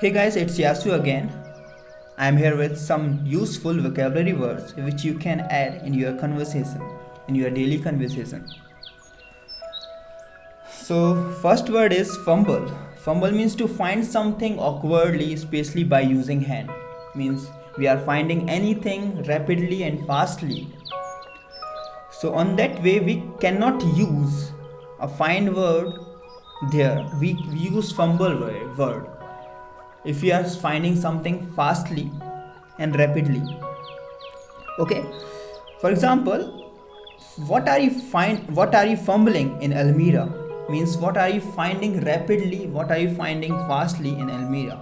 Hey guys, it's Yasu again. I'm here with some useful vocabulary words which you can add in your conversation, in your daily conversation. So, first word is fumble. Fumble means to find something awkwardly, especially by using hand. Means we are finding anything rapidly and fastly. So, on that way, we cannot use a find word there. We use fumble word if we are finding something fastly and rapidly. Okay, for example, what are you fumbling in Almira means what are you finding rapidly, what are you finding fastly in Almira.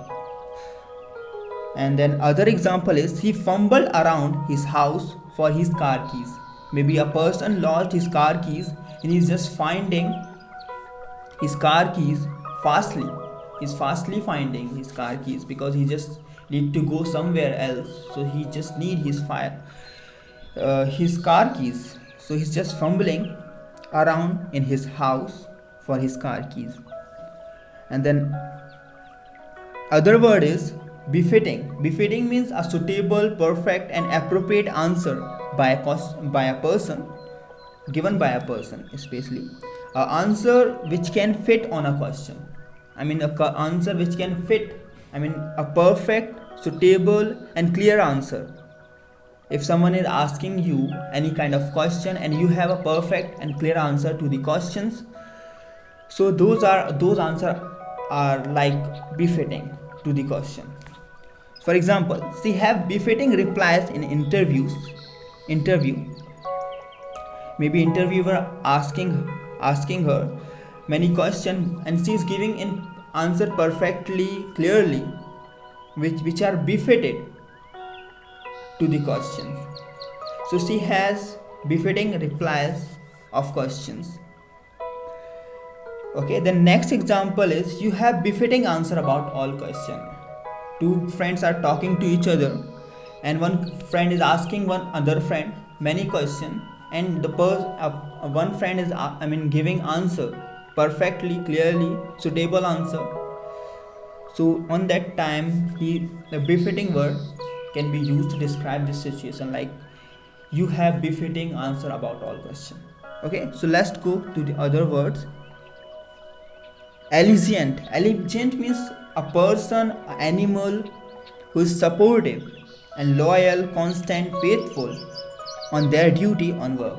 And then other example is he fumbled around his house for his car keys. Maybe a person lost his car keys and he's just finding his car keys fastly. He's fastly finding his car keys because he just need to go somewhere else, so he just need his car keys. So he's just fumbling around in his house for his car keys. And then other word is befitting. Befitting means a suitable, perfect and appropriate answer by a person, given by a person, especially an answer which can fit on a question. Answer which can fit. A perfect, suitable and clear answer. If someone is asking you any kind of question and you have a perfect and clear answer to the questions, so those answers are like befitting to the question. For example, she have befitting replies in interview. Maybe interviewer asking her many questions and she is giving an answer perfectly, clearly, which are befitted to the questions. So she has befitting replies of questions. Okay, the next example is you have befitting answer about all questions. Two friends are talking to each other and one friend is asking one other friend many questions, and the one friend is giving answer perfectly, clearly, suitable answer. So on that time the befitting word can be used to describe this situation, like you have befitting answer about all questions. Okay, so let's go to the other words. Allegiant. Allegiant means a person, an animal who is supportive and loyal, constant, faithful on their duty on work.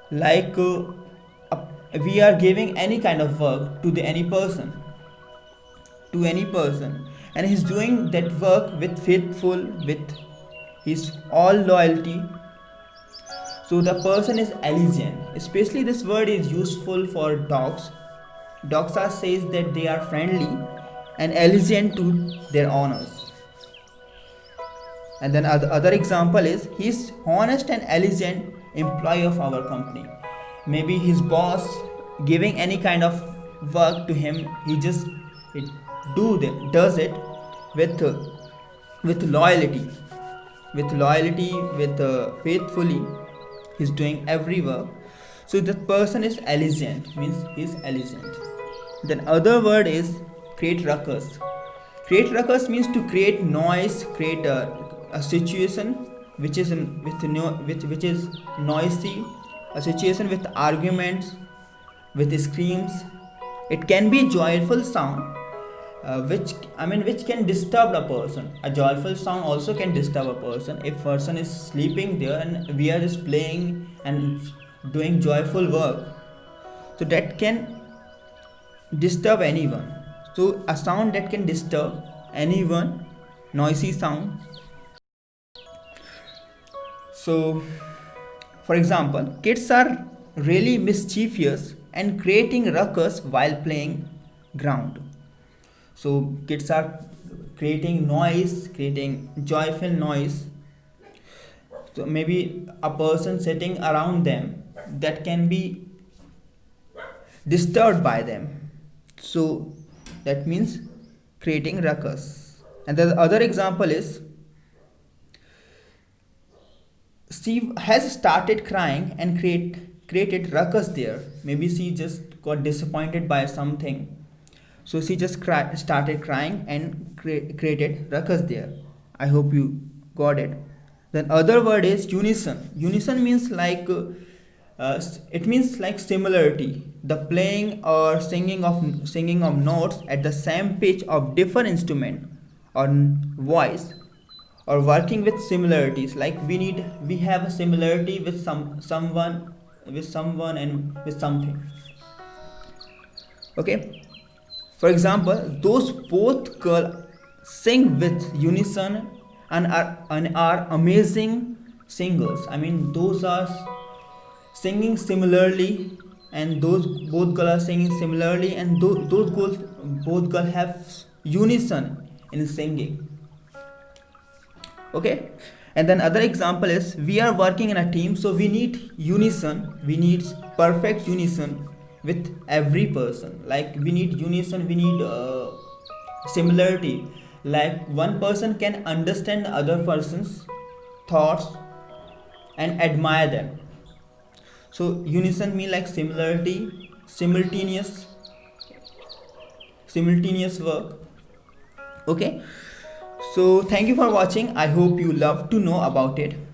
Like we are giving any kind of work to any person, and he's doing that work with faithful, with his all loyalty. So the person is allegiant. Especially this word is useful for dogs. Dogs are says that they are friendly and allegiant to their owners. And then other example is he's honest and allegiant employee of our company. Maybe his boss giving any kind of work to him, he just does it with loyalty, with faithfully. He's doing every work. So that person is allegiant, means he's allegiant. Then other word is create ruckus. Create ruckus means to create noise, create a situation which is which is noisy, a situation with arguments, with screams. It can be joyful sound, which can disturb a person. A joyful sound also can disturb a person. If person is sleeping there and we are just playing and doing joyful work, so that can disturb anyone. So a sound that can disturb anyone, noisy sound. So for example, kids are really mischievous and creating ruckus while playing ground. So kids are creating noise, creating joyful noise. So maybe a person sitting around them that can be disturbed by them. So that means creating ruckus. And the other example is she has started crying and created ruckus there. Maybe she just got disappointed by something. So she just started crying and created ruckus there. I hope you got it. Then other word is unison. Unison means like it means like similarity, the playing or singing of notes at the same pitch of different instrument or voice, or working with similarities, like we have a similarity with someone and with something. Okay, for example, those both girls sing with unison and are amazing singers. I mean, those are singing similarly, and those both girls are singing similarly, and those girls both girls have unison in singing. Okay, and then other example is we are working in a team, so we need unison, we need perfect unison with every person. Like we need unison, we need similarity, like one person can understand the other person's thoughts and admire them. So unison mean like similarity, simultaneous work. Okay, so thank you for watching. I hope you love to know about it.